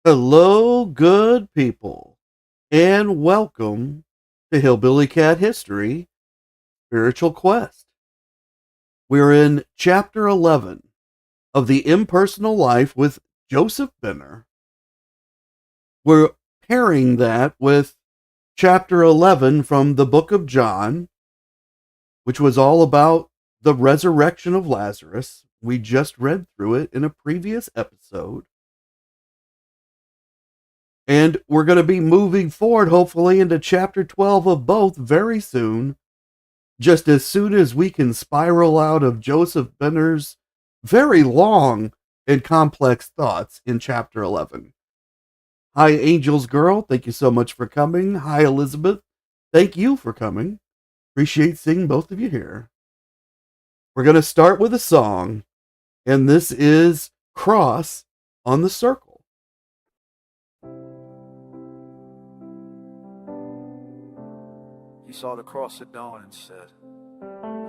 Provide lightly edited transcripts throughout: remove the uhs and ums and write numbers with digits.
Hello, good people, and welcome to Hillbilly Cat History Spiritual Quest. We're in Chapter 11 of the Impersonal Life with Joseph Benner. We're pairing that with Chapter 11 from the book of John, which was all about the resurrection of Lazarus. We just read through it in a previous episode. And we're going to be moving forward, hopefully, into chapter 12 of both very soon, just as soon as we can spiral out of Joseph Benner's very long and complex thoughts in chapter 11. Hi, Angel's Girl. Thank you so much for coming. Hi, Elizabeth. Thank you for coming. Appreciate seeing both of you here. We're going to start with a song, and this is Cross on the Circle. He saw the cross at dawn and said,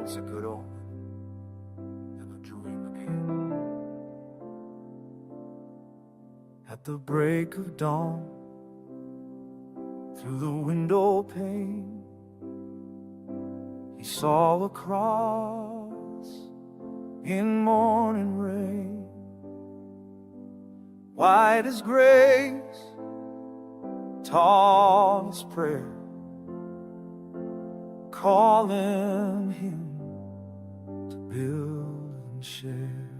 "It's a good omen, and a dream again." At the break of dawn, through the window pane, he saw a cross in morning rain, white as grace, tall as prayer, calling him to build and share.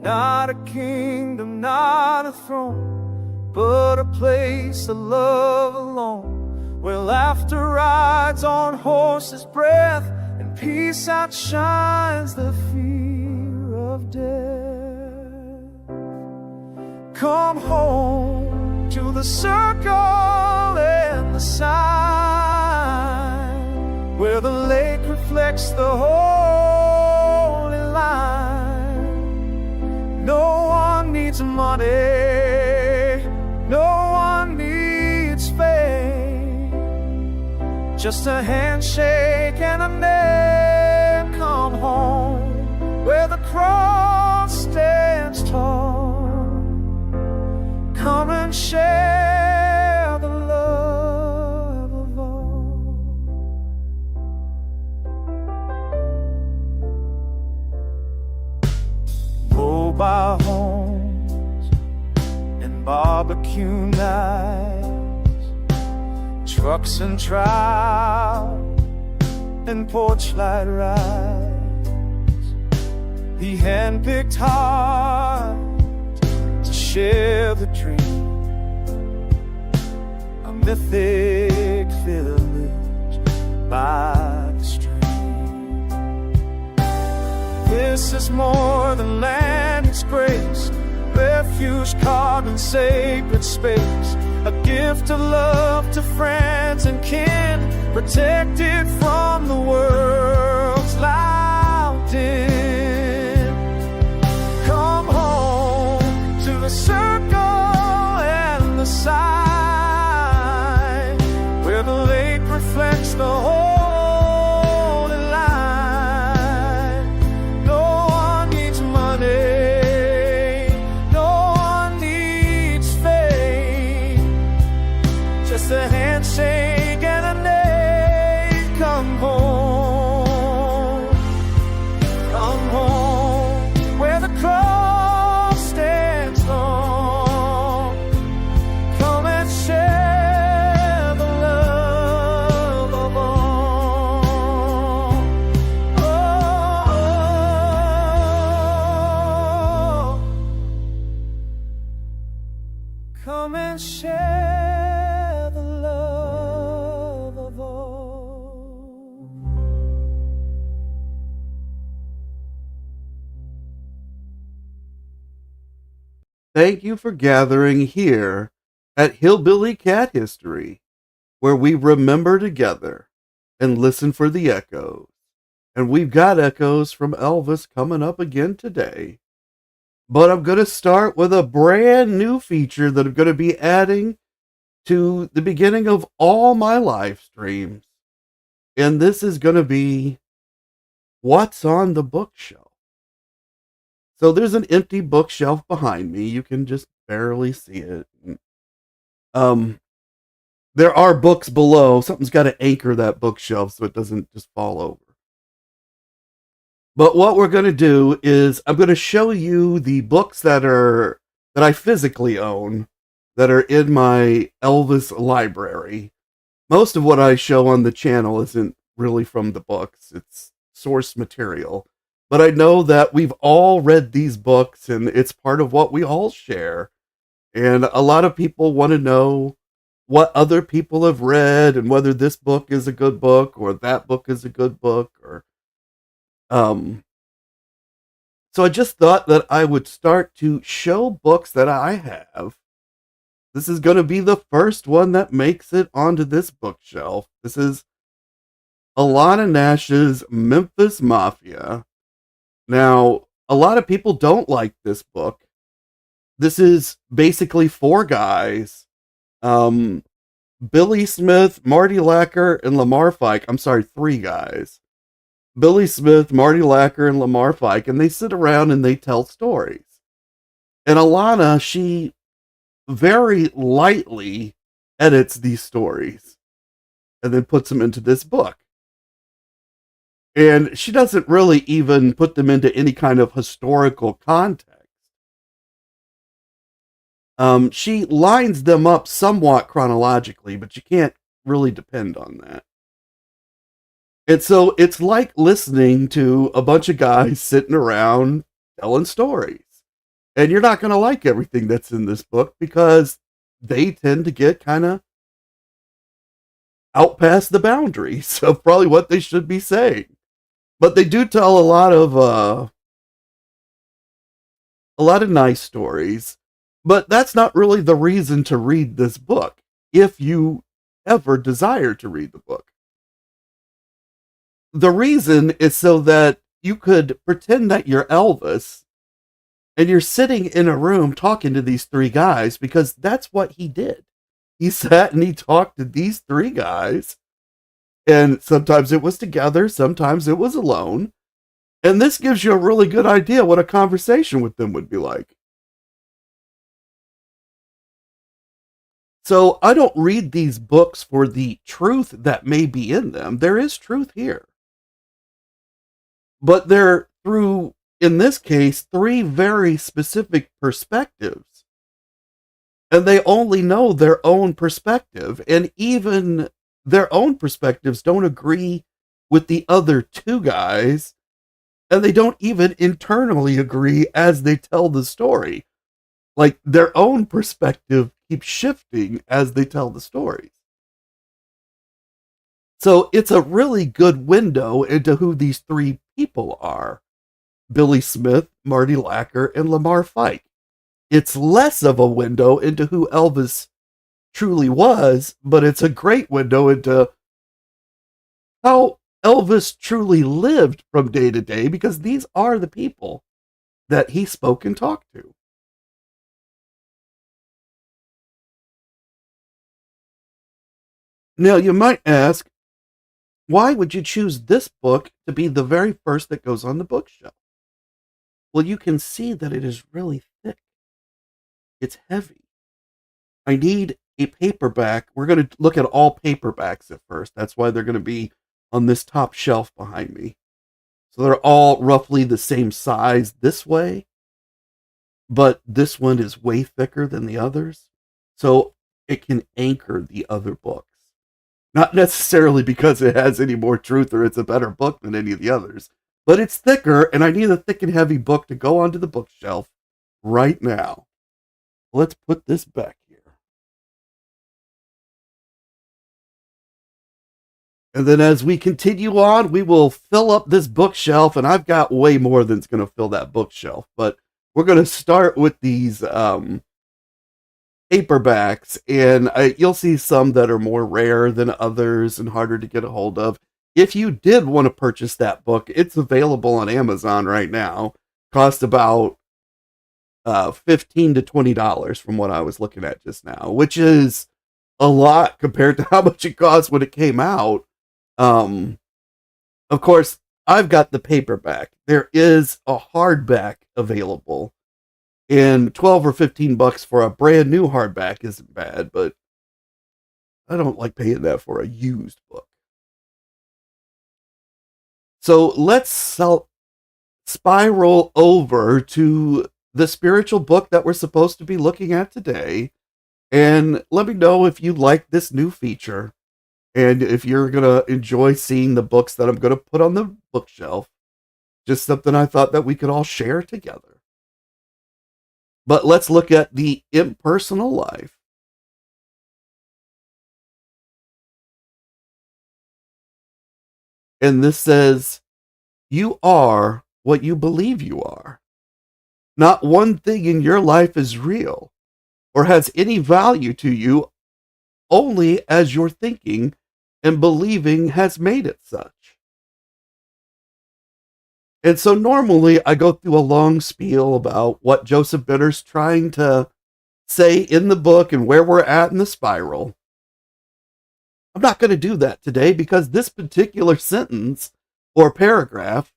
Not a kingdom, not a throne, but a place of love alone, where laughter rides on horse's breath and peace outshines the fear of death. Come home to the circle and the sign, where the lake reflects the holy line. No one needs money, no one needs fame, just a handshake and a name. Come home where the cross stands tall. Come and share the love of all. Mobile homes and barbecue nights, trucks and trout and porch light rides, the hand-picked heart to share the dream, a mythic village by the stream. This is more than land, it's grace, refuge carved in sacred space, a gift of love to friends and kin, protected from the world's loud din. Come home to the circle and the sign, where the lake reflects the holy line. No one needs money, no one needs fame, just a handshake and a name. Come home, come home, where the cross stands long. Come and share the love of all. Oh, come and share the love of all. Thank you for gathering here at Hillbilly Cat History, where we remember together and listen for the echoes. And we've got echoes from Elvis coming up again today. But I'm going to start with a brand new feature that I'm going to be adding to the beginning of all my live streams. And this is going to be What's on the Bookshelf. So there's an empty bookshelf behind me. You can just barely see it. There are books below. Something's got to anchor that bookshelf so it doesn't just fall over. But what we're going to do is I'm going to show you the books that I physically own that are in my Elvis library. Most of what I show on the channel isn't really from the books. It's source material. But I know that we've all read these books and it's part of what we all share. And a lot of people want to know what other people have read and whether this book is a good book or that book is a good book or so I just thought that I would start to show books that I have. This is going to be the first one that makes it onto this bookshelf. This is Alana Nash's Memphis Mafia. Now, a lot of people don't like this book. This is basically four guys. Billy Smith, Marty Lacker, and Lamar Fike. I'm sorry, three guys. Billy Smith, Marty Lacker, and Lamar Fike, and they sit around and they tell stories. And Alana, she very lightly edits these stories and then puts them into this book. And she doesn't really even put them into any kind of historical context. She lines them up somewhat chronologically, but you can't really depend on that. And so it's like listening to a bunch of guys sitting around telling stories. And you're not going to like everything that's in this book because they tend to get kind of out past the boundaries of probably what they should be saying. But they do tell a lot of nice stories. But that's not really the reason to read this book, if you ever desire to read the book. The reason is so that you could pretend that you're Elvis and you're sitting in a room talking to these three guys, because that's what he did. He sat and he talked to these three guys, and sometimes it was together, sometimes it was alone. And this gives you a really good idea what a conversation with them would be like. So I don't read these books for the truth that may be in them. There is truth here. But they're through, in this case, three very specific perspectives. And they only know their own perspective. And even their own perspectives don't agree with the other two guys. And they don't even internally agree as they tell the story. Like, their own perspective keeps shifting as they tell the stories. So it's a really good window into who these three people are. Billy Smith, Marty Lacker, and Lamar Fike. It's less of a window into who Elvis truly was, but it's a great window into how Elvis truly lived from day to day, because these are the people that he spoke and talked to. Now, you might ask, why would you choose this book to be the very first that goes on the bookshelf? Well, you can see that it is really thick. It's heavy. I need a paperback. We're going to look at all paperbacks at first. That's why they're going to be on this top shelf behind me. So they're all roughly the same size this way, but this one is way thicker than the others. So it can anchor the other books. Not necessarily because it has any more truth or it's a better book than any of the others, but it's thicker, and I need a thick and heavy book to go onto the bookshelf right now. Let's put this back here. And then as we continue on, we will fill up this bookshelf, and I've got way more than's going to fill that bookshelf, but we're going to start with these paperbacks, and you'll see some that are more rare than others and harder to get a hold of. If you did want to purchase that book, it's available on Amazon right now. Cost about $15 to $20 from what I was looking at just now, which is a lot compared to how much it cost when it came out. Of course, I've got the paperback. There is a hardback available. And 12 or 15 bucks for a brand new hardback isn't bad, but I don't like paying that for a used book. So let's spiral over to the spiritual book that we're supposed to be looking at today. And let me know if you like this new feature and if you're going to enjoy seeing the books that I'm going to put on the bookshelf. Just something I thought that we could all share together. But let's look at the Impersonal Life. And this says, you are what you believe you are. Not one thing in your life is real or has any value to you only as your thinking and believing has made it such. And so normally I go through a long spiel about what Joseph Benner's trying to say in the book and where we're at in the spiral. I'm not going to do that today because this particular sentence or paragraph,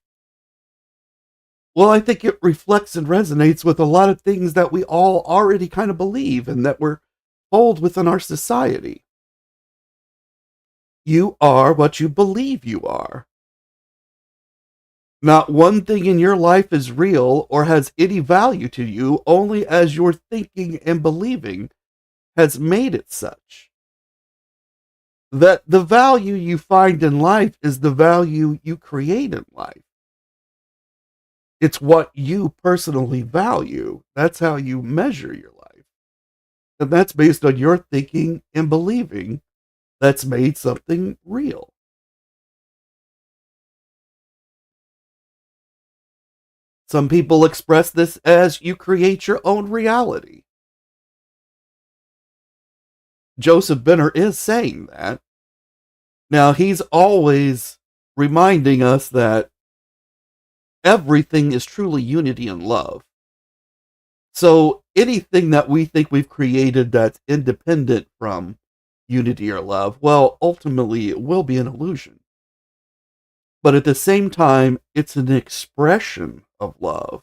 well, I think it reflects and resonates with a lot of things that we all already kind of believe and that we're told within our society. You are what you believe you are. Not one thing in your life is real or has any value to you only as your thinking and believing has made it such. That the value you find in life is the value you create in life. It's what you personally value. That's how you measure your life. And that's based on your thinking and believing that's made something real. Some people express this as you create your own reality. Joseph Benner is saying that. Now, he's always reminding us that everything is truly unity and love. So anything that we think we've created that's independent from unity or love, well, ultimately it will be an illusion. But at the same time, it's an expression of love.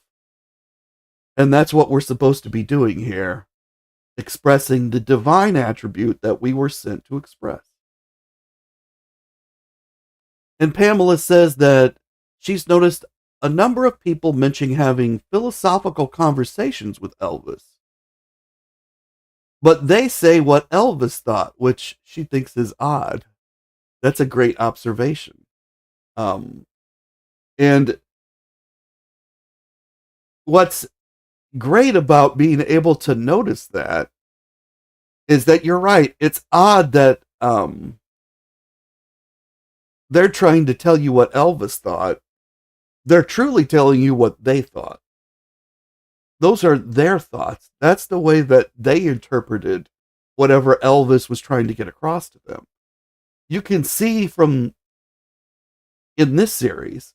And that's what we're supposed to be doing here, expressing the divine attribute that we were sent to express. And Pamela says that she's noticed a number of people mentioning having philosophical conversations with Elvis. But they say what Elvis thought, which she thinks is odd. That's a great observation. And what's great about being able to notice that is that you're right. It's odd that they're trying to tell you what Elvis thought. They're truly telling you what they thought. Those are their thoughts. That's the way that they interpreted whatever Elvis was trying to get across to them. You can see from, in this series,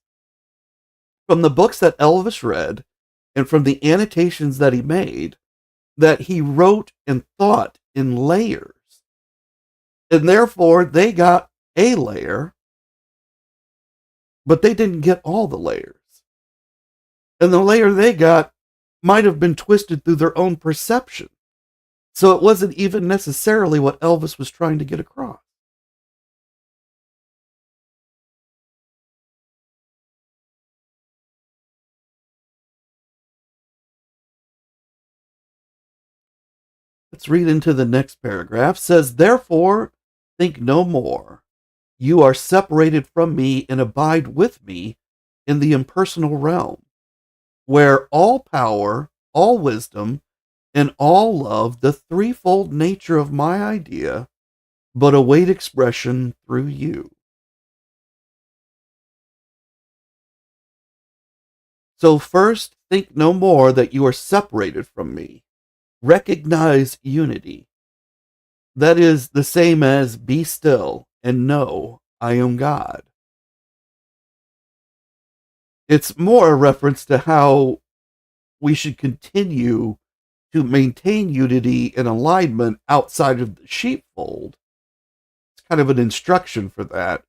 from the books that Elvis read and from the annotations that he made, that he wrote and thought in layers. And therefore, they got a layer, but they didn't get all the layers. And the layer they got might have been twisted through their own perception. So it wasn't even necessarily what Elvis was trying to get across. Let's read into the next paragraph. It says, therefore, think no more. You are separated from me and abide with me in the impersonal realm, where all power, all wisdom, and all love, the threefold nature of my idea, but await expression through you. So first, think no more that you are separated from me. Recognize unity. That is the same as be still and know I am God. It's more a reference to how we should continue to maintain unity and alignment outside of the sheepfold. It's kind of an instruction for that.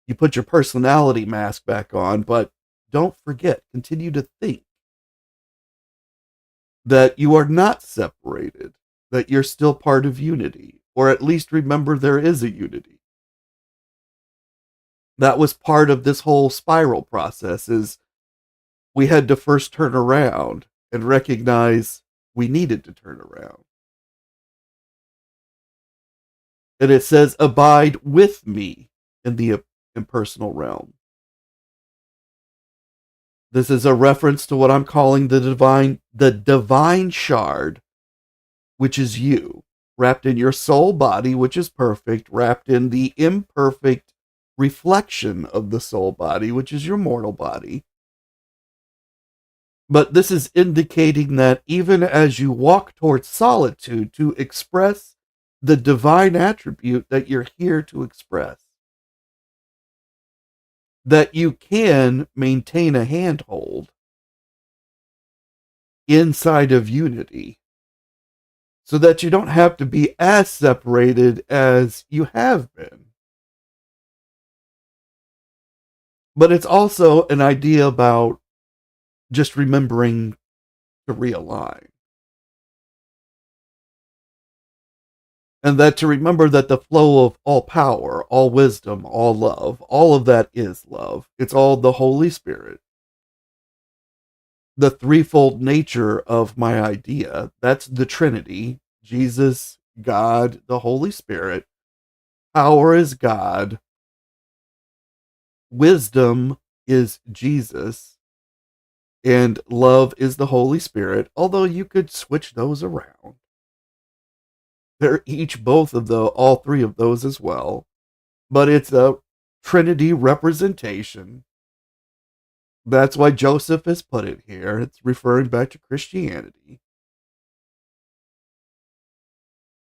You put your personality mask back on, but don't forget, continue to think that you are not separated, that you're still part of unity, or at least remember there is a unity. That was part of this whole spiral process, is we had to first turn around and recognize we needed to turn around. And it says, abide with me in the impersonal realm. This is a reference to what I'm calling the divine shard, which is you, wrapped in your soul body, which is perfect, wrapped in the imperfect reflection of the soul body, which is your mortal body. But this is indicating that even as you walk towards solitude to express the divine attribute that you're here to express, that you can maintain a handhold inside of unity so that you don't have to be as separated as you have been. But it's also an idea about just remembering to realign. And that to remember that the flow of all power, all wisdom, all love, all of that is love. It's all the Holy Spirit. The threefold nature of my idea, that's the Trinity: Jesus, God, the Holy Spirit. Power is God. Wisdom is Jesus. And love is the Holy Spirit, although you could switch those around. They're each all three of those as well. But it's a Trinity representation. That's why Joseph has put it here. It's referring back to Christianity.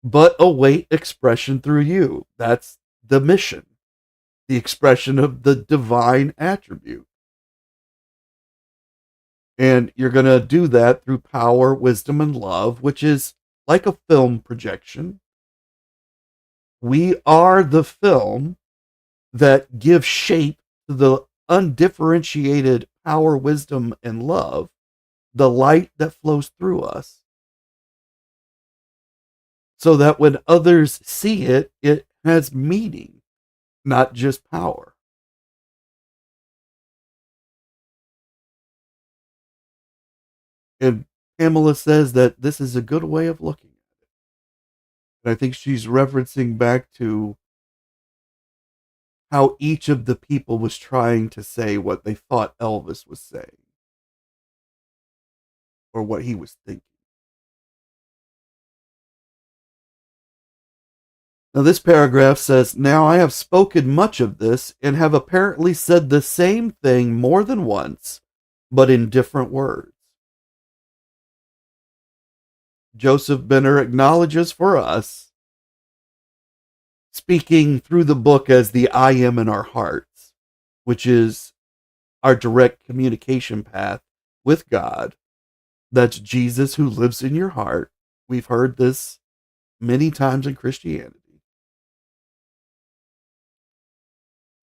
But await expression through you. That's the mission. The expression of the divine attribute. And you're going to do that through power, wisdom, and love, which is like a film projection. We are the film that gives shape to the undifferentiated power, wisdom, and love, the light that flows through us, so that when others see it, it has meaning, not just power. And Pamela says that this is a good way of looking at it. And I think she's referencing back to how each of the people was trying to say what they thought Elvis was saying, or what he was thinking. Now, this paragraph says, now I have spoken much of this and have apparently said the same thing more than once, but in different words. Joseph Benner acknowledges for us, speaking through the book as the I am in our hearts, which is our direct communication path with God. That's Jesus who lives in your heart. We've heard this many times in Christianity.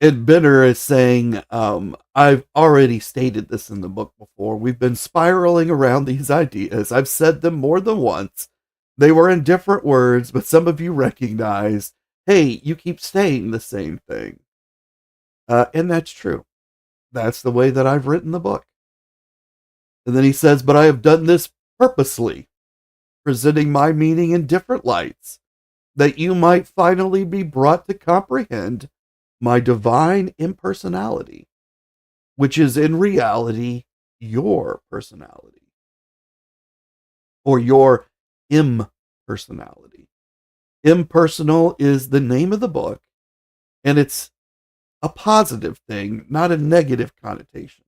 And Benner is saying, I've already stated this in the book before. We've been spiraling around these ideas. I've said them more than once. They were in different words, but some of you recognize, hey, you keep saying the same thing. And that's true. That's the way that I've written the book. And then he says, but I have done this purposely, presenting my meaning in different lights, that you might finally be brought to comprehend my divine impersonality, which is in reality your personality, or your impersonality. Impersonal is the name of the book, and it's a positive thing, not a negative connotation.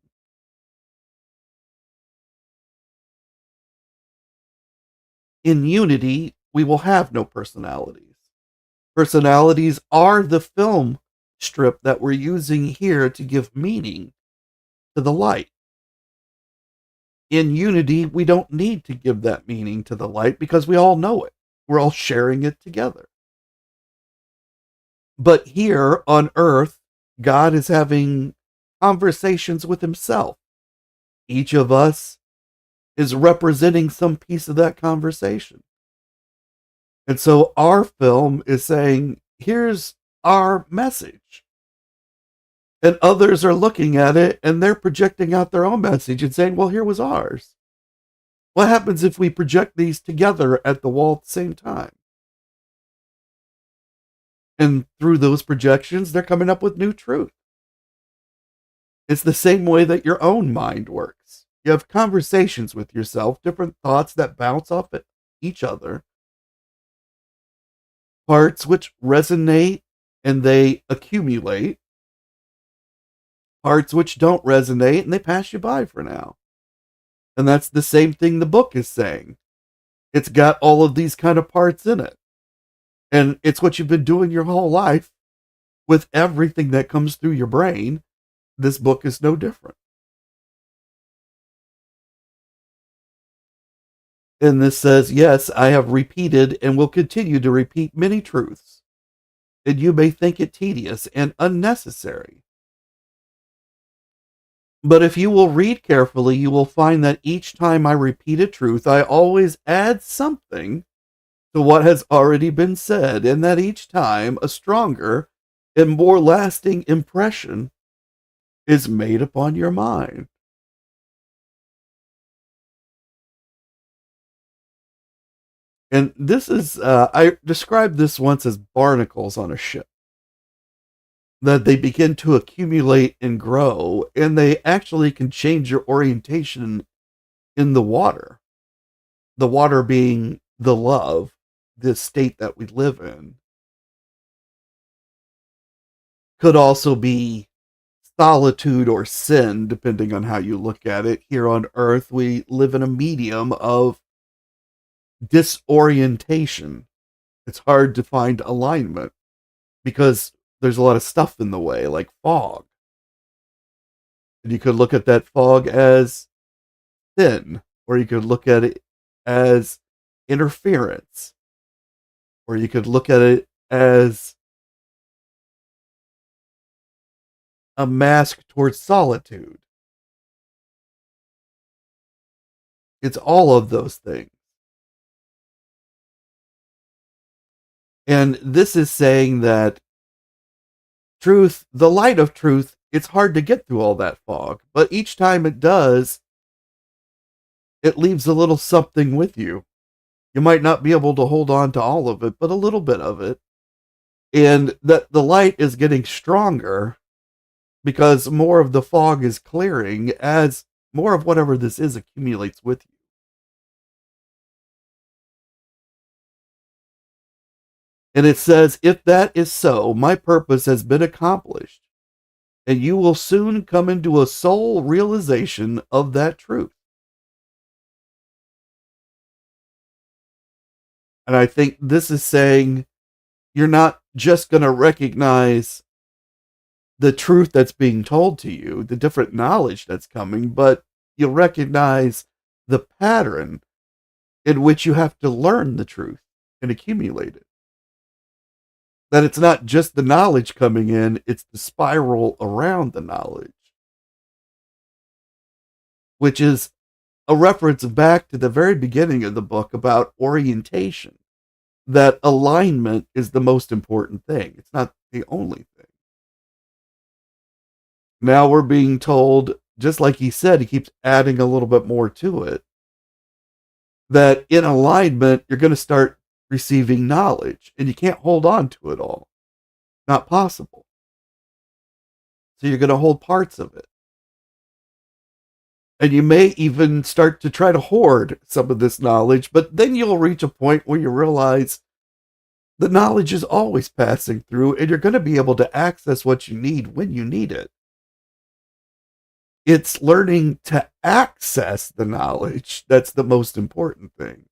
In unity, we will have no personalities. Personalities are the film strip that we're using here to give meaning to the light. In unity, we don't need to give that meaning to the light because we all know it. We're all sharing it together. But here on earth, God is having conversations with himself. Each of us is representing some piece of that conversation. And so our film is saying, here's our message. And others are looking at it and they're projecting out their own message and saying, well, here was ours. What happens if we project these together at the wall at the same time? And through those projections, they're coming up with new truth. It's the same way that your own mind works. You have conversations with yourself, different thoughts that bounce off at each other, parts which resonate and they accumulate, parts which don't resonate and they pass you by for now. And that's the same thing the book is saying. It's got all of these kind of parts in it. And it's what you've been doing your whole life with everything that comes through your brain. This book is no different. And this says, yes, I have repeated and will continue to repeat many truths, and you may think it tedious and unnecessary. But if you will read carefully, you will find that each time I repeat a truth, I always add something to what has already been said, and that each time a stronger and more lasting impression is made upon your mind. And this is, I described this once as barnacles on a ship. That they begin to accumulate and grow, and they actually can change your orientation in the water. The water being the love, the state that we live in. Could also be solitude or sin, depending on how you look at it. Here on Earth, we live in a medium of disorientation. It's hard to find alignment because there's a lot of stuff in the way, like fog. And you could look at that fog as sin, or you could look at it as interference, or you could look at it as a mask towards solitude. It's all of those things. And this is saying that truth, the light of truth, it's hard to get through all that fog. But each time it does, it leaves a little something with you. You might not be able to hold on to all of it, but a little bit of it. And that the light is getting stronger because more of the fog is clearing as more of whatever this is accumulates with you. And it says, if that is so, my purpose has been accomplished, and you will soon come into a soul realization of that truth. And I think this is saying you're not just going to recognize the truth that's being told to you, the different knowledge that's coming, but you'll recognize the pattern in which you have to learn the truth and accumulate it. That it's not just the knowledge coming in, it's the spiral around the knowledge. Which is a reference back to the very beginning of the book about orientation. That alignment is the most important thing. It's not the only thing. Now we're being told, just like he said, he keeps adding a little bit more to it, that in alignment, you're going to start receiving knowledge, and you can't hold on to it all. Not possible. So you're going to hold parts of it. And you may even start to try to hoard some of this knowledge, but then you'll reach a point where you realize the knowledge is always passing through, and you're going to be able to access what you need when you need it. It's learning to access the knowledge that's the most important thing.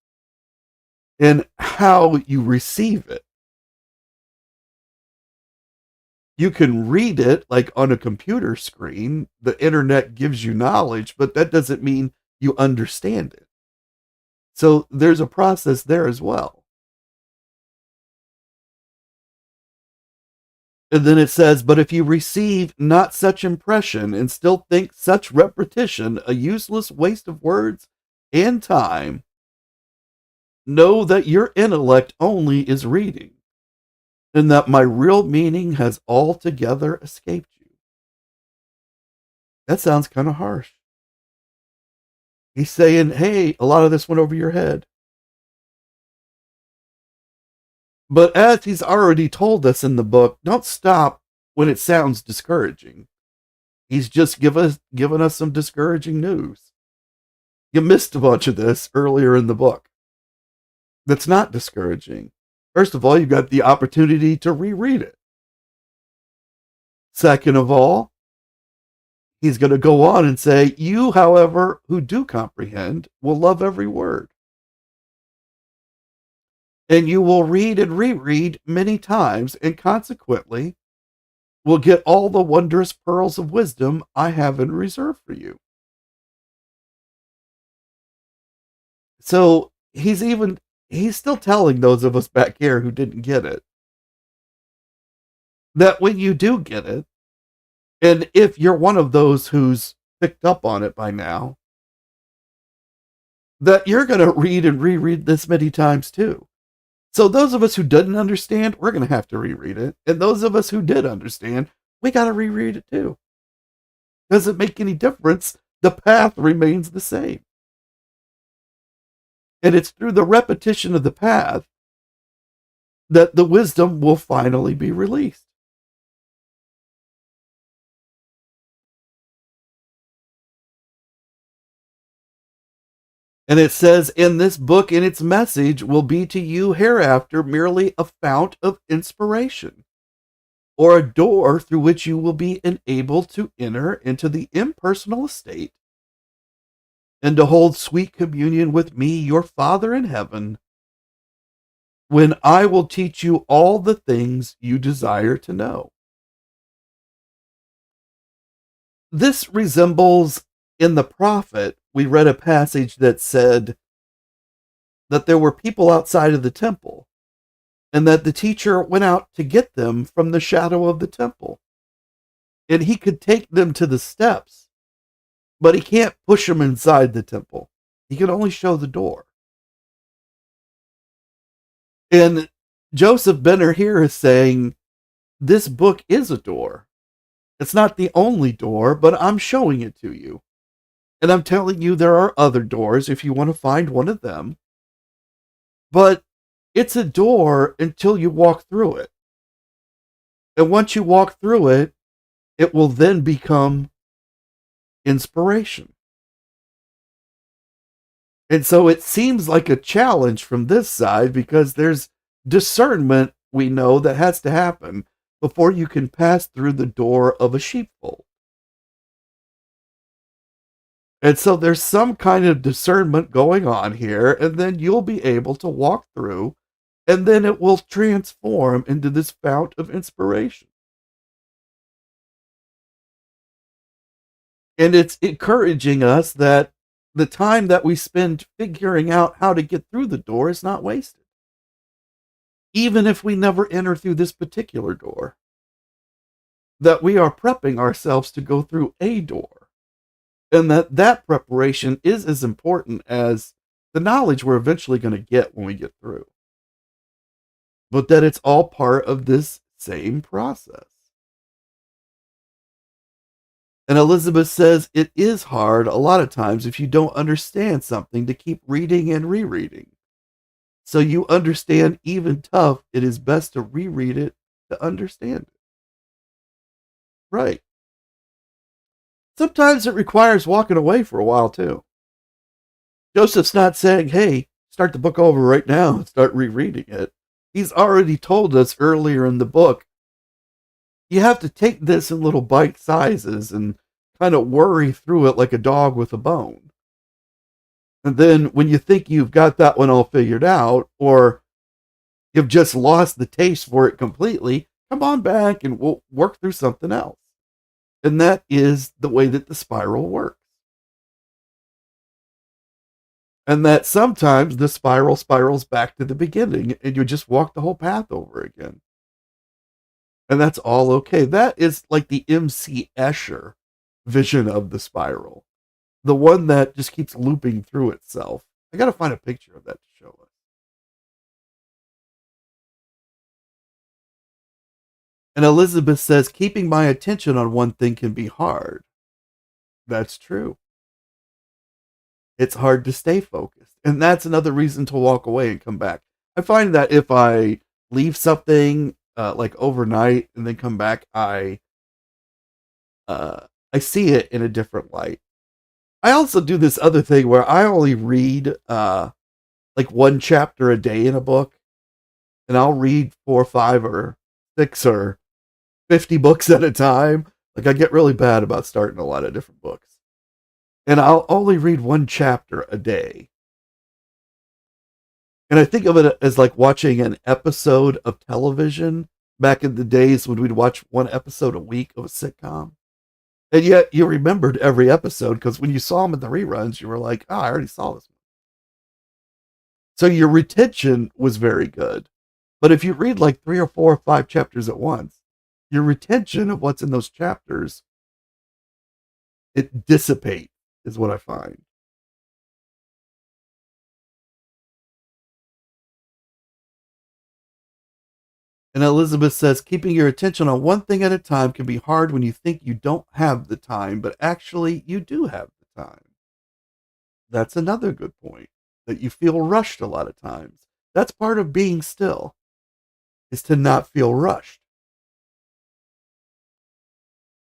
And how you receive it. You can read it like on a computer screen. The internet gives you knowledge, but that doesn't mean you understand it. So there's a process there as well. And then it says, but if you receive not such impression and still think such repetition a useless waste of words and time, know that your intellect only is reading, and that my real meaning has altogether escaped you. That sounds kind of harsh. He's saying, hey, a lot of this went over your head. But as he's already told us in the book, don't stop when it sounds discouraging. He's just given us some discouraging news. You missed a bunch of this earlier in the book. That's not discouraging. First of all, you've got the opportunity to reread it. Second of all, he's going to go on and say, you, however, who do comprehend, will love every word. And you will read and reread many times, and consequently will get all the wondrous pearls of wisdom I have in reserve for you. So he's still telling those of us back here who didn't get it, that when you do get it, and if you're one of those who's picked up on it by now, that you're going to read and reread this many times too. So those of us who didn't understand, we're going to have to reread it. And those of us who did understand, we got to reread it too. Doesn't make any difference. The path remains the same. And it's through the repetition of the path that the wisdom will finally be released. And it says, in this book and its message will be to you hereafter merely a fount of inspiration, or a door through which you will be enabled to enter into the impersonal estate and to hold sweet communion with me, your Father in heaven, when I will teach you all the things you desire to know. This resembles, in the prophet, we read a passage that said that there were people outside of the temple and that the teacher went out to get them from the shadow of the temple. And he could take them to the steps, but he can't push them inside the temple. He can only show the door. And Joseph Benner here is saying, this book is a door. It's not the only door, but I'm showing it to you. And I'm telling you there are other doors if you want to find one of them. But it's a door until you walk through it. And once you walk through it, it will then become inspiration. And so it seems like a challenge from this side because there's discernment, we know, that has to happen before you can pass through the door of a sheepfold. And so there's some kind of discernment going on here, and then you'll be able to walk through, and then it will transform into this fount of inspiration. And it's encouraging us that the time that we spend figuring out how to get through the door is not wasted. Even if we never enter through this particular door, that we are prepping ourselves to go through a door. And that preparation is as important as the knowledge we're eventually going to get when we get through. But that it's all part of this same process. And Elizabeth says it is hard a lot of times if you don't understand something to keep reading and rereading. So you understand even tough, it is best to reread it to understand it. Right. Sometimes it requires walking away for a while too. Joseph's not saying, hey, start the book over right now and start rereading it. He's already told us earlier in the book, you have to take this in little bite sizes and kind of worry through it like a dog with a bone. And then when you think you've got that one all figured out, or you've just lost the taste for it completely, come on back and we'll work through something else. And that is the way that the spiral works. And that sometimes the spiral spirals back to the beginning and you just walk the whole path over again. And that's all okay. That is like the MC Escher vision of the spiral. The one that just keeps looping through itself. I gotta find a picture of that to show us. And Elizabeth says, keeping my attention on one thing can be hard. That's true. It's hard to stay focused. And that's another reason to walk away and come back. I find that if I leave something like overnight and then come back, I see it in a different light. I also do this other thing where I only read like one chapter a day in a book, and I'll read 4 or 5 or 6 or 50 books at a time. Like I get really bad about starting a lot of different books. And I'll only read one chapter a day. And I think of it as like watching an episode of television back in the days when we'd watch one episode a week of a sitcom. And yet you remembered every episode because when you saw them in the reruns, you were like, oh, I already saw this one. So your retention was very good. But if you read like 3 or 4 or 5 chapters at once, your retention of what's in those chapters, it dissipates, is what I find. And Elizabeth says, keeping your attention on one thing at a time can be hard when you think you don't have the time, but actually you do have the time. That's another good point, that you feel rushed a lot of times. That's part of being still, is to not feel rushed.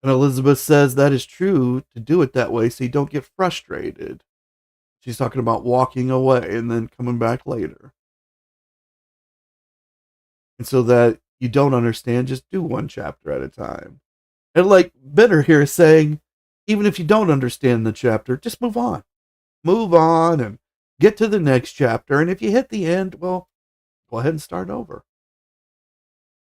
And Elizabeth says that is true to do it that way so you don't get frustrated. She's talking about walking away and then coming back later. And so that you don't understand, just do one chapter at a time. And like Benner here is saying, even if you don't understand the chapter, just move on. Move on and get to the next chapter. And if you hit the end, well, go ahead and start over.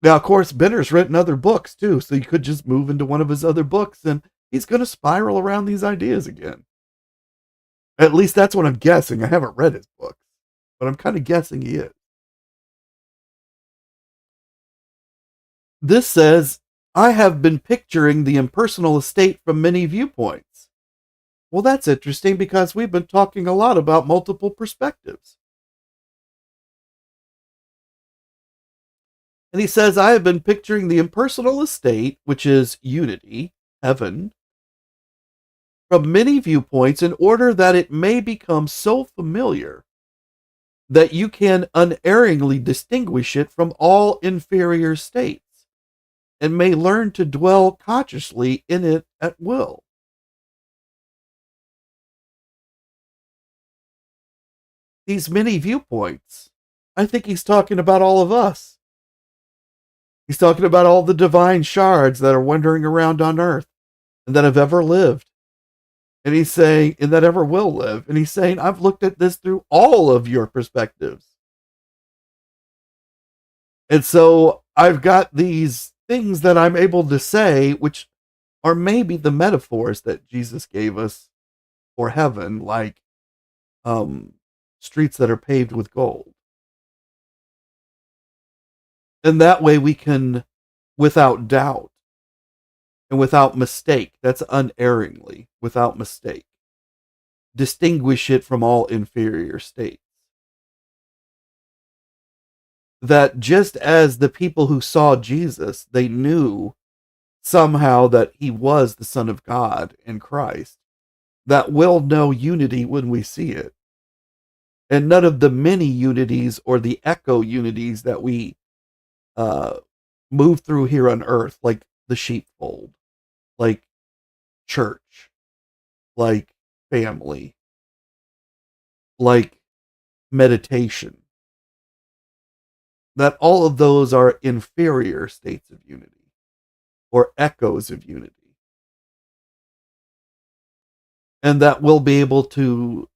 Now, of course, Benner's written other books too, so you could just move into one of his other books and he's going to spiral around these ideas again. At least that's what I'm guessing. I haven't read his books, but I'm kind of guessing he is. This says, I have been picturing the impersonal estate from many viewpoints. Well, that's interesting because we've been talking a lot about multiple perspectives. And he says, I have been picturing the impersonal estate, which is unity, heaven, from many viewpoints in order that it may become so familiar that you can unerringly distinguish it from all inferior states and may learn to dwell consciously in it at will. These many viewpoints, I think he's talking about all of us. He's talking about all the divine shards that are wandering around on earth and that have ever lived. And he's saying, and that ever will live. And he's saying, I've looked at this through all of your perspectives. And so I've got these things that I'm able to say, which are maybe the metaphors that Jesus gave us for heaven, like streets that are paved with gold. And that way we can, without doubt and without mistake, that's unerringly, without mistake, distinguish it from all inferior states. That just as the people who saw Jesus, they knew somehow that he was the Son of God in Christ, that we'll know unity when we see it. And none of the many unities or the echo unities that we move through here on earth, like the sheepfold, like church, like family, like meditation, that all of those are inferior states of unity or echoes of unity. And that we'll be able to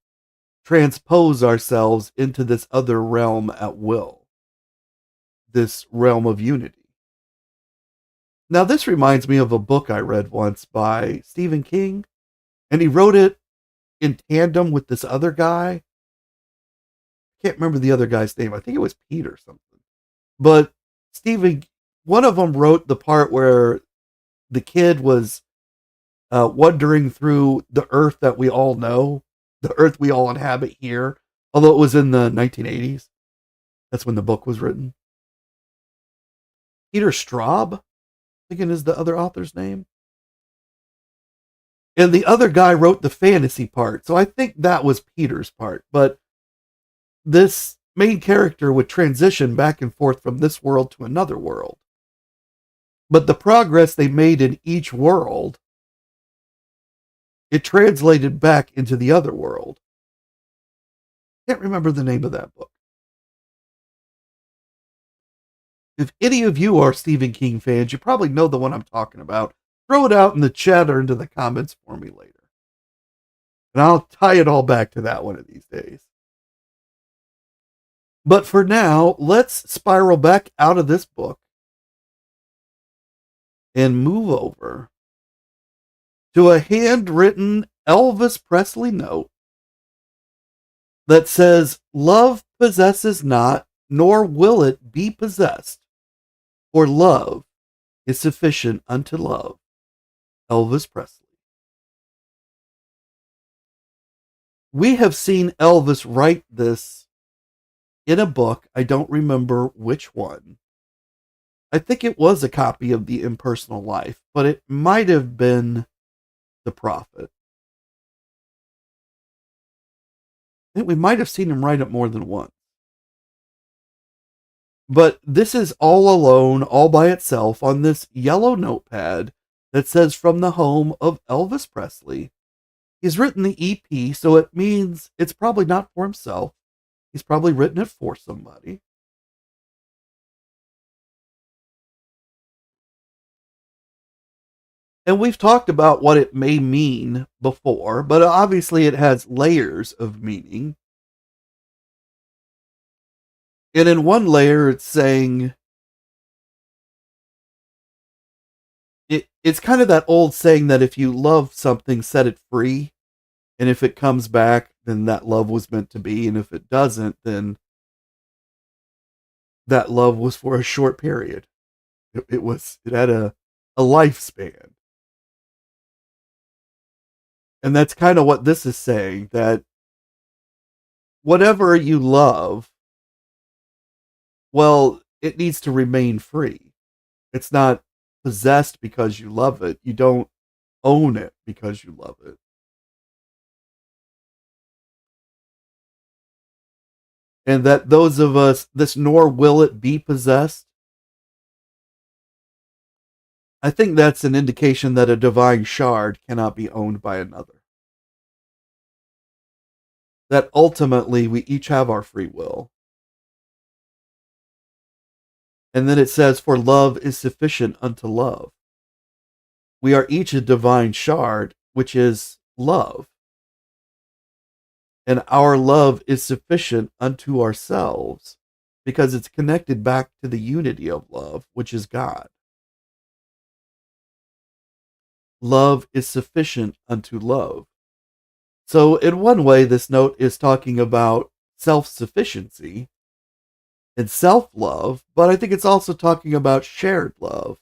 transpose ourselves into this other realm at will, this realm of unity. Now, this reminds me of a book I read once by Stephen King, and he wrote it in tandem with this other guy. I can't remember the other guy's name. I think it was Pete or something. But Stephen one of them wrote the part where the kid was wandering through the earth that we all know, the earth we all inhabit here, although it was in the 1980s. That's when the book was written. Peter Straub, thinking is the other author's name. And the other guy wrote the fantasy part, so I think that was Peter's part. But this main character would transition back and forth from this world to another world. But the progress they made in each world, it translated back into the other world. Can't remember the name of that book. If any of you are Stephen King fans, you probably know the one I'm talking about. Throw it out in the chat or into the comments for me later. And I'll tie it all back to that one of these days. But for now, let's spiral back out of this book and move over to a handwritten Elvis Presley note that says, "Love possesses not, nor will it be possessed, for love is sufficient unto love." Elvis Presley. We have seen Elvis write this in a book. I don't remember which one. I think it was a copy of the Impersonal Life, but it might have been The Prophet. I think we might have seen him write it more than once. But this is all alone, all by itself, on this yellow notepad that says, "From the home of Elvis Presley." He's written the EP, so it means it's probably not for himself. He's probably written it for somebody. And we've talked about what it may mean before, but obviously it has layers of meaning. And in one layer, it's saying, it's kind of that old saying that if you love something, set it free. And if it comes back, then that love was meant to be. And if it doesn't, then that love was for a short period. It had a lifespan. And that's kind of what this is saying, that whatever you love, well, it needs to remain free. It's not possessed because you love it. You don't own it because you love it. And that those of us, this nor will it be possessed, I think that's an indication that a divine shard cannot be owned by another. That ultimately we each have our free will. And then it says, "For love is sufficient unto love." We are each a divine shard, which is love. And our love is sufficient unto ourselves because it's connected back to the unity of love, which is God. Love is sufficient unto love. So in one way, this note is talking about self-sufficiency and self-love, but I think it's also talking about shared love.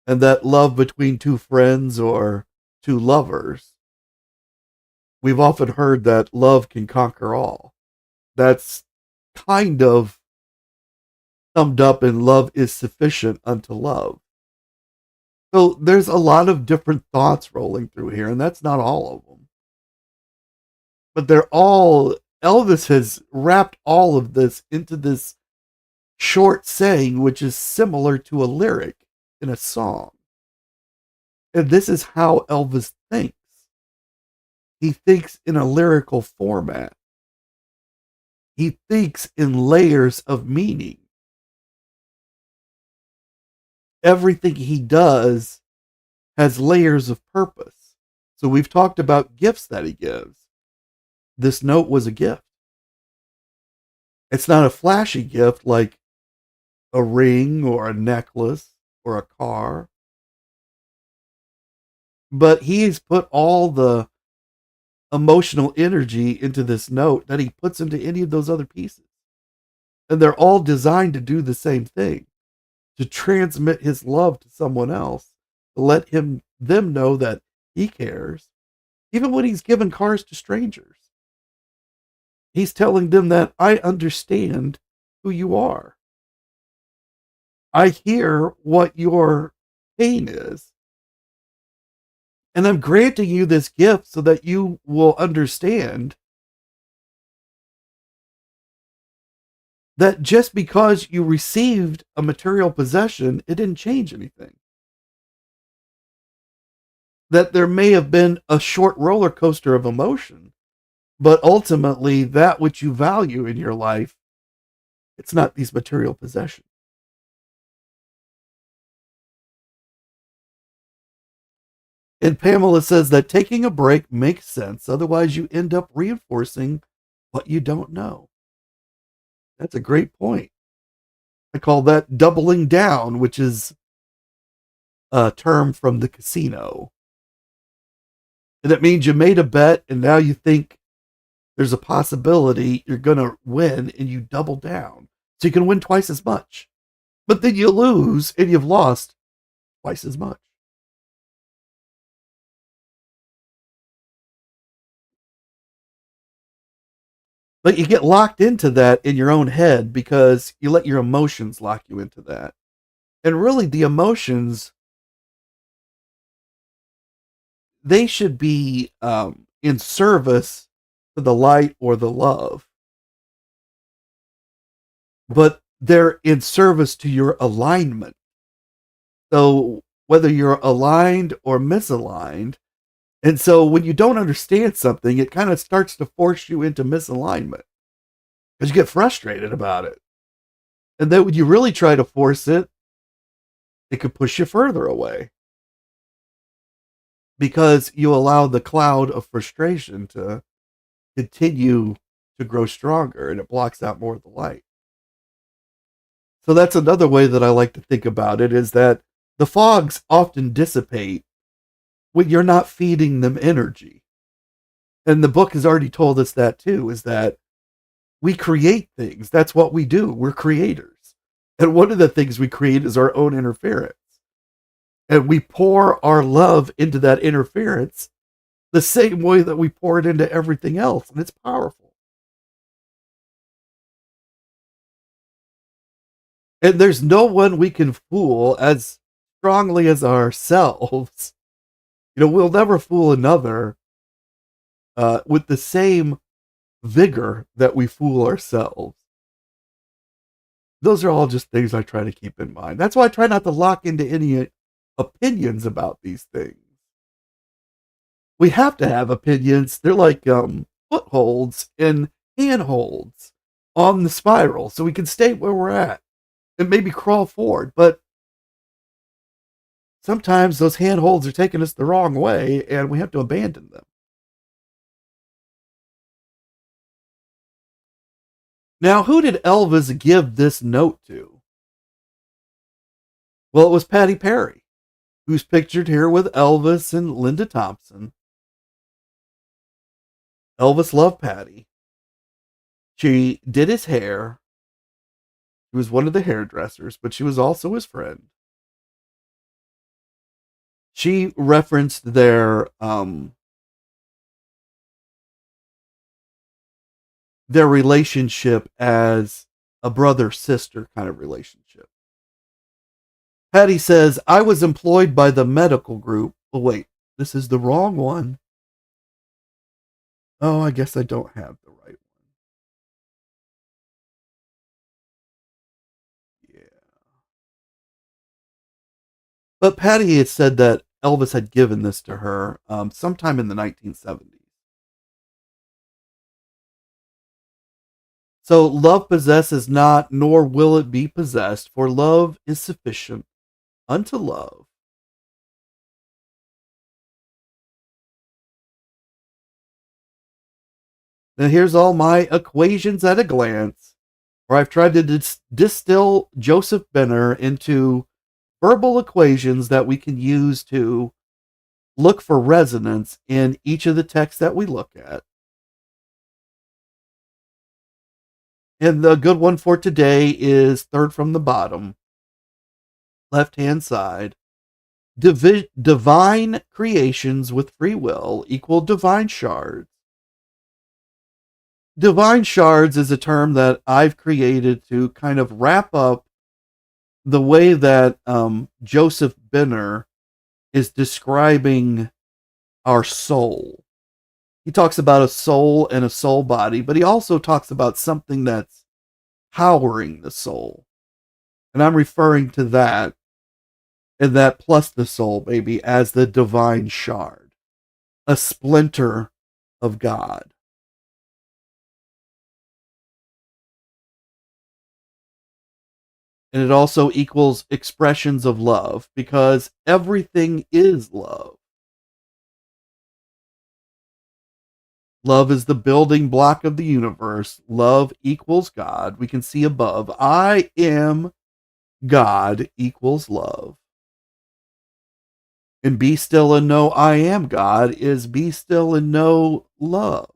And that love between two friends or two lovers. We've often heard that love can conquer all. That's kind of summed up in "love is sufficient unto love." So there's a lot of different thoughts rolling through here, and that's not all of them. But they're all, Elvis has wrapped all of this into this short saying, which is similar to a lyric in a song. And this is how Elvis thinks. He thinks in a lyrical format. He thinks in layers of meaning. Everything he does has layers of purpose. So we've talked about gifts that he gives. This note was a gift. It's not a flashy gift like a ring or a necklace or a car. But he's put all the emotional energy into this note that he puts into any of those other pieces. And they're all designed to do the same thing. to transmit his love to someone else, to let them know that he cares. Even when he's giving cars to strangers, he's telling them that I understand who you are. I hear what your pain is. And I'm granting you this gift so that you will understand that just because you received a material possession, it didn't change anything. That there may have been a short roller coaster of emotion, but ultimately that which you value in your life, it's not these material possessions. And Pamela says that taking a break makes sense. Otherwise, you end up reinforcing what you don't know. That's a great point. I call that doubling down, which is a term from the casino. And it means you made a bet and now you think there's a possibility you're going to win and you double down. So you can win twice as much. But then you lose and you've lost twice as much. But you get locked into that in your own head because you let your emotions lock you into that. And really, the emotions, they should be in service to the light or the love. But they're in service to your alignment. So whether you're aligned or misaligned, and so when you don't understand something, it kind of starts to force you into misalignment because you get frustrated about it. And then when you really try to force it, it could push you further away because you allow the cloud of frustration to continue to grow stronger and it blocks out more of the light. So that's another way that I like to think about it, is that the fogs often dissipate when you're not feeding them energy. And the book has already told us that too, is that we create things. That's what we do. We're creators. And one of the things we create is our own interference. And we pour our love into that interference the same way that we pour it into everything else. And it's powerful. And there's no one we can fool as strongly as ourselves. We'll never fool another with the same vigor that we fool ourselves. Those are all just things I try to keep in mind. That's why I try not to lock into any opinions about these things. We have to have opinions. They're like footholds and handholds on the spiral so we can stay where we're at and maybe crawl forward. But sometimes those handholds are taking us the wrong way and we have to abandon them. Now, who did Elvis give this note to? Well, it was Patty Perry, who's pictured here with Elvis and Linda Thompson. Elvis loved Patty. She did his hair. She was one of the hairdressers, but she was also his friend. She referenced their relationship as a brother-sister kind of relationship. Patty says, I was employed by the medical group. Oh, wait, this is the wrong one. Oh, I guess I don't have the right one. Yeah. But Patty had said that Elvis had given this to her sometime in the 1970s. So love possesses not, nor will it be possessed, for love is sufficient unto love. Now here's all my equations at a glance, where I've tried to distill Joseph Benner into verbal equations that we can use to look for resonance in each of the texts that we look at. And the good one for today is third from the bottom. left-hand side, divine creations with free will equal divine shards. Divine shards is a term that I've created to kind of wrap up the way that Joseph Benner is describing our soul. He talks about a soul and a soul body, but he also talks about something that's powering the soul. And I'm referring to that, and that plus the soul, maybe, as the divine shard, a splinter of God. And it also equals expressions of love, because everything is love. Love is the building block of the universe. Love equals God. We can see above, I am God equals love. And be still and know I am God is be still and know love.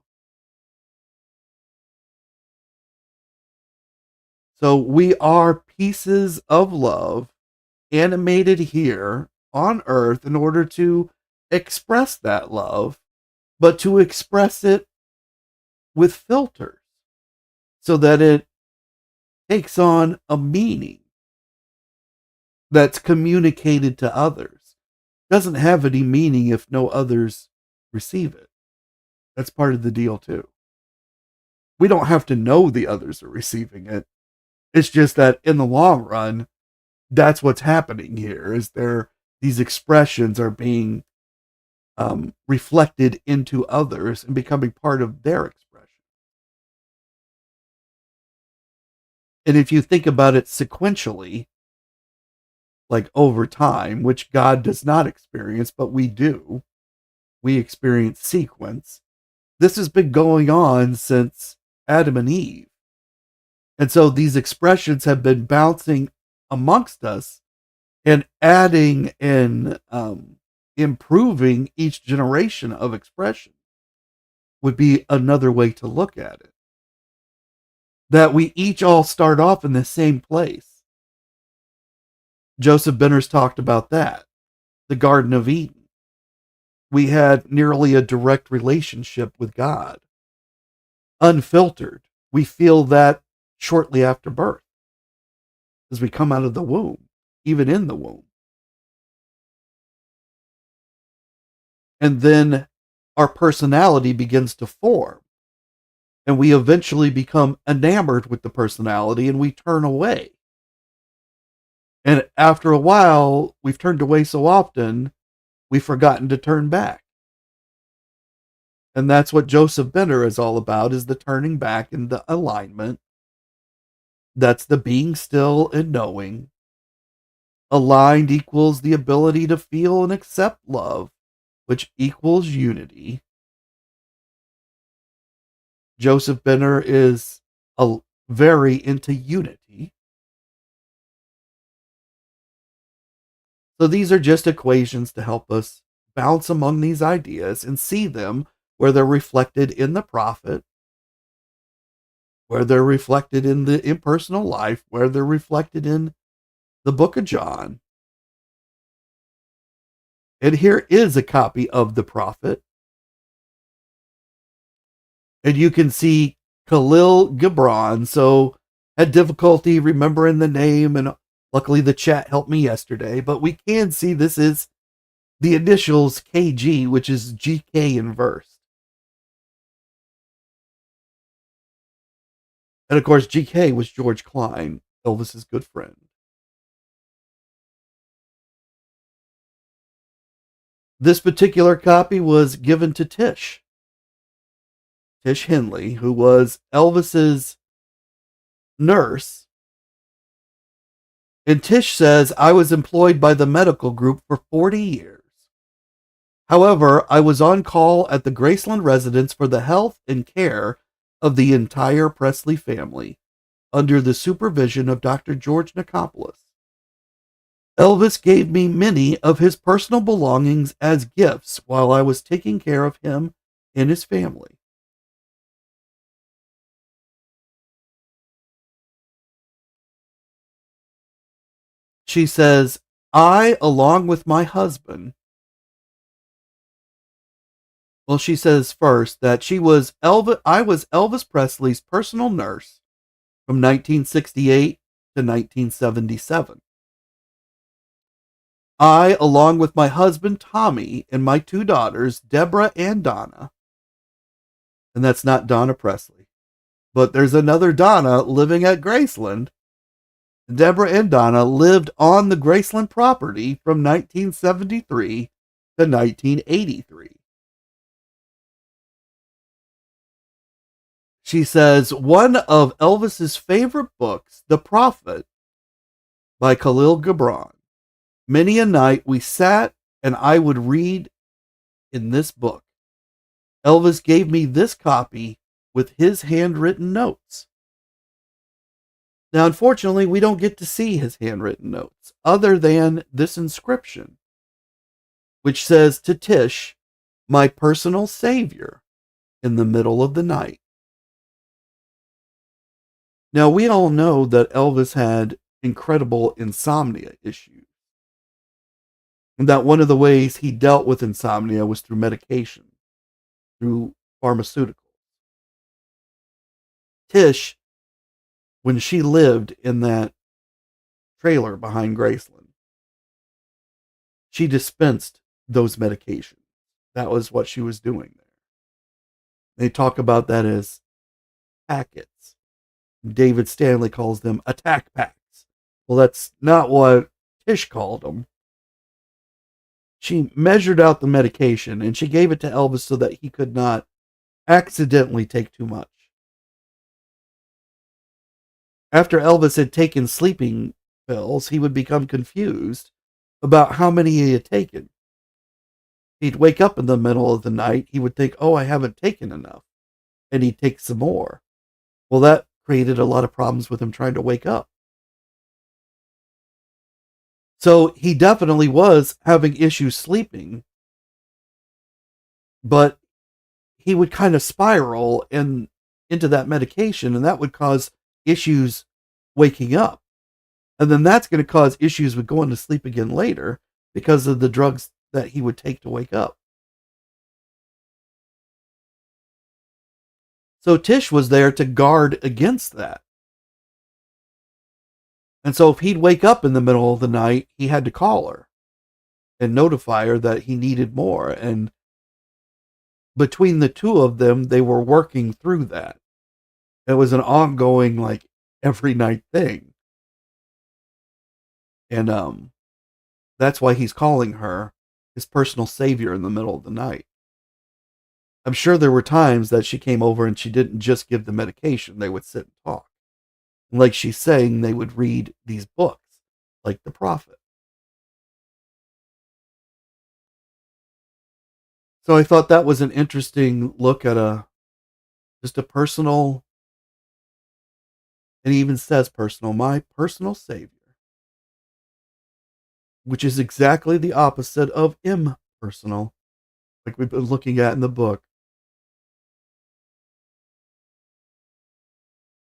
So we are pieces of love animated here on earth in order to express that love, but to express it with filters so that it takes on a meaning that's communicated to others. Doesn't have any meaning if no others receive it. That's part of the deal too. We don't have to know the others are receiving it. It's just that in the long run, that's what's happening here. Is these expressions are being reflected into others and becoming part of their expression. And if you think about it sequentially, like over time, which God does not experience, but we do, we experience sequence. This has been going on since Adam and Eve. And so these expressions have been bouncing amongst us and adding and improving each generation of expression would be another way to look at it. That we each all start off in the same place. Joseph Benner's talked about that. The Garden of Eden. We had nearly a direct relationship with God. Unfiltered. We feel that shortly after birth, as we come out of the womb, even in the womb. And then our personality begins to form, and we eventually become enamored with the personality and we turn away. And after a while, we've turned away so often, we've forgotten to turn back. And that's what Joseph Benner is all about, is the turning back and the alignment. That's the being still and knowing. Aligned equals the ability to feel and accept love, which equals unity. Joseph Benner is very into unity. So these are just equations to help us bounce among these ideas and see them where they're reflected in the prophet, where they're reflected in the impersonal life, where they're reflected in the book of John. And here is a copy of the prophet. And you can see Khalil Gibran. So had difficulty remembering the name, and luckily the chat helped me yesterday. But we can see this is the initials KG, which is GK in verse. And of course, GK was George Klein, Elvis's good friend. This particular copy was given to Tish Henley, who was Elvis's nurse. And Tish says, I was employed by the medical group for 40 years. However, I was on call at the Graceland residence for the health and care of the entire Presley family, under the supervision of Dr. George Nikopoulos. Elvis gave me many of his personal belongings as gifts while I was taking care of him and his family. She says, I, along with my husband, well, she says first that I was Elvis Presley's personal nurse from 1968 to 1977. I, along with my husband Tommy and my two daughters, Deborah and Donna, and that's not Donna Presley, but there's another Donna living at Graceland. Deborah and Donna lived on the Graceland property from 1973 to 1983. She says one of Elvis's favorite books, The Prophet by Khalil Gibran. Many a night we sat and I would read in this book. Elvis gave me this copy with his handwritten notes. Now, unfortunately, we don't get to see his handwritten notes other than this inscription, which says to Tish, my personal savior, in the middle of the night. Now, we all know that Elvis had incredible insomnia issues, and that one of the ways he dealt with insomnia was through medication, through pharmaceuticals. Tish, when she lived in that trailer behind Graceland, she dispensed those medications. That was what she was doing there. They talk about that as packets. David Stanley calls them attack packs. Well, that's not what Tish called them. She measured out the medication and she gave it to Elvis so that he could not accidentally take too much. After Elvis had taken sleeping pills, he would become confused about how many he had taken. He'd wake up in the middle of the night. He would think, oh, I haven't taken enough. And he'd take some more. Well, that created a lot of problems with him trying to wake up. So he definitely was having issues sleeping, but he would kind of spiral into that medication, and that would cause issues waking up. And then that's going to cause issues with going to sleep again later because of the drugs that he would take to wake up. So Tish was there to guard against that. And so if he'd wake up in the middle of the night, he had to call her and notify her that he needed more. And between the two of them, they were working through that. It was an ongoing, like, every night thing. And that's why he's calling her his personal savior in the middle of the night. I'm sure there were times that she came over and she didn't just give the medication. They would sit and talk. And like she's saying, they would read these books, like The Prophet. So I thought that was an interesting look at just a personal, and he even says personal, my personal savior, which is exactly the opposite of impersonal, like we've been looking at in the book.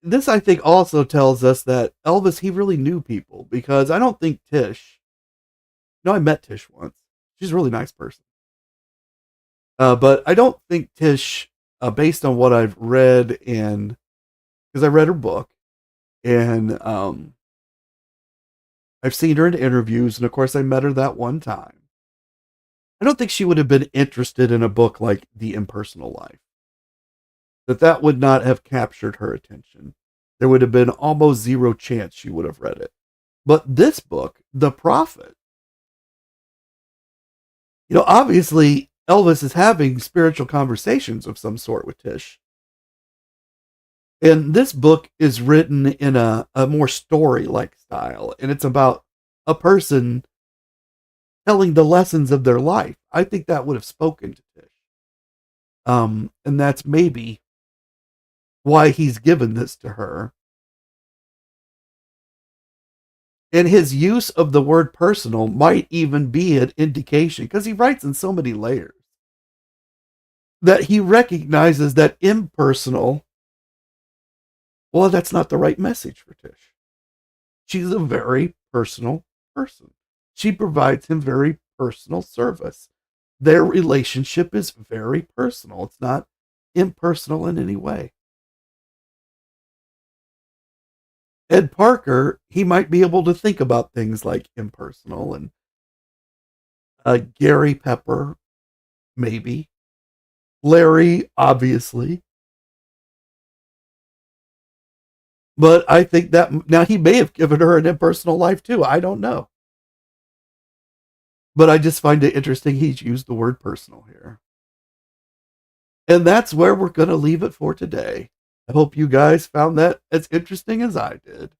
This, I think, also tells us that Elvis, he really knew people, because I don't think Tish, I met Tish once. She's a really nice person. But I don't think Tish, based on what I've read, and because I read her book, and I've seen her in interviews, and of course I met her that one time. I don't think she would have been interested in a book like The Impersonal Life. That would not have captured her attention. There would have been almost zero chance she would have read it. But this book, The Prophet, obviously Elvis is having spiritual conversations of some sort with Tish. And this book is written in a more story-like style. And it's about a person telling the lessons of their life. I think that would have spoken to Tish. And that's maybe why he's given this to her. And his use of the word personal might even be an indication, because he writes in so many layers, that he recognizes that impersonal, well, that's not the right message for Tish. She's a very personal person. She provides him very personal service. Their relationship is very personal. It's not impersonal in any way. Ed Parker, he might be able to think about things like impersonal, and Gary Pepper, maybe. Larry, obviously. But I think that now he may have given her an impersonal life too. I don't know. But I just find it interesting he's used the word personal here. And that's where we're going to leave it for today. I hope you guys found that as interesting as I did.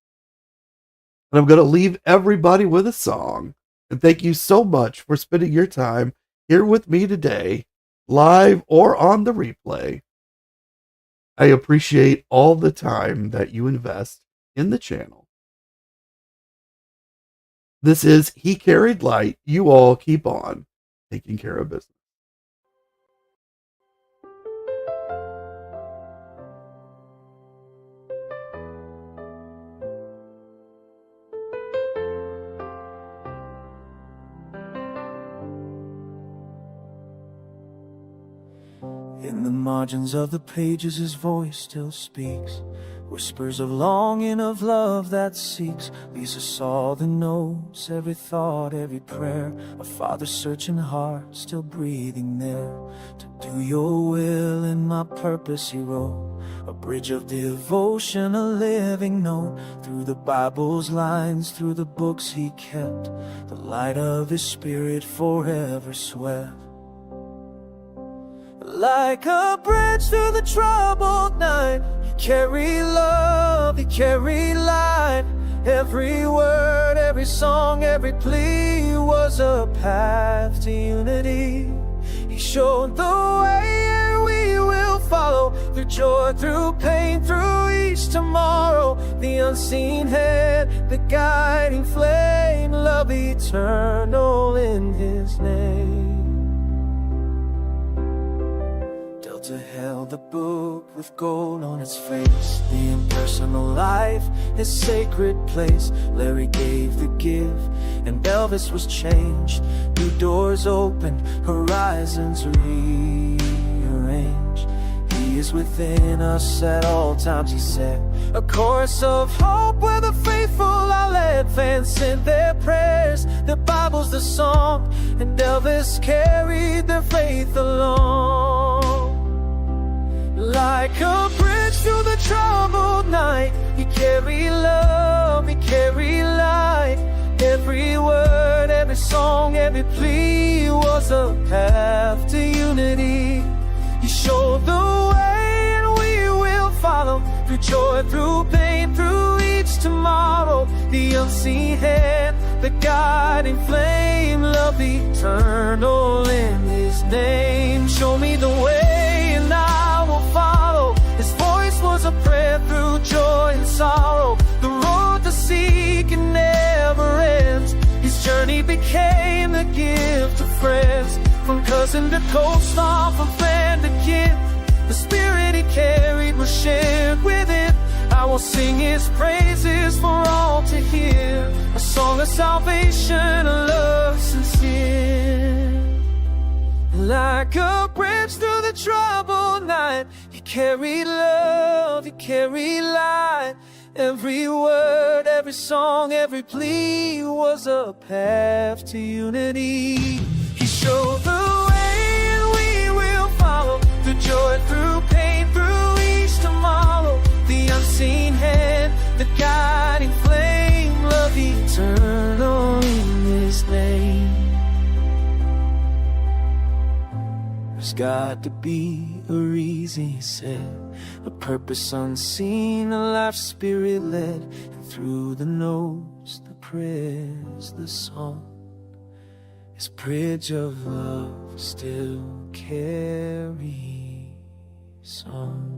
And I'm going to leave everybody with a song. And thank you so much for spending your time here with me today, live or on the replay. I appreciate all the time that you invest in the channel. This is He Carried Light. You all keep on taking care of business. In the margins of the pages his voice still speaks, whispers of longing, of love that seeks. Lisa saw the notes, every thought, every prayer, a father's searching heart still breathing there. To do your will and my purpose he wrote, a bridge of devotion, a living note. Through the Bible's lines, through the books he kept, the light of his spirit forever swept. Like a bridge through the troubled night, you carry love, you carry light. Every word, every song, every plea was a path to unity. He showed the way and we will follow, through joy, through pain, through each tomorrow. The unseen hand, the guiding flame, love eternal in his name. Delta held the book with gold on its face, the impersonal life, his sacred place. Larry gave the gift and Elvis was changed. New doors opened, horizons rearranged. He is within us at all times, he said. A chorus of hope where the faithful are led. Fans sent their prayers, their Bibles the song, and Elvis carried their faith along. Like a bridge through the troubled night, you carry love, you carry light. Every word, every song, every plea was a path to unity. You showed the way and we will follow, through joy, through pain, through each tomorrow. The unseen hand, the guiding flame, love eternal in his name. Show me the way and I will follow. His voice was a prayer through joy and sorrow. The road to seek it never ends. His journey became the gift of friends. From cousin to co-star, from friend to kin, the spirit he carried was shared within. I will sing his praises for all to hear, a song of salvation, a love sincere. Like a bridge through the troubled night, you carry love, you carry light. Every word, every song, every plea was a path to unity. He showed the way and we will follow, through joy, through pain, through each tomorrow. The unseen hand, the guiding flame, love eternal in his name. There's got to be a reason, he said, a purpose unseen, a life spirit led. And through the notes, the prayers, the song, his bridge of love still carries on.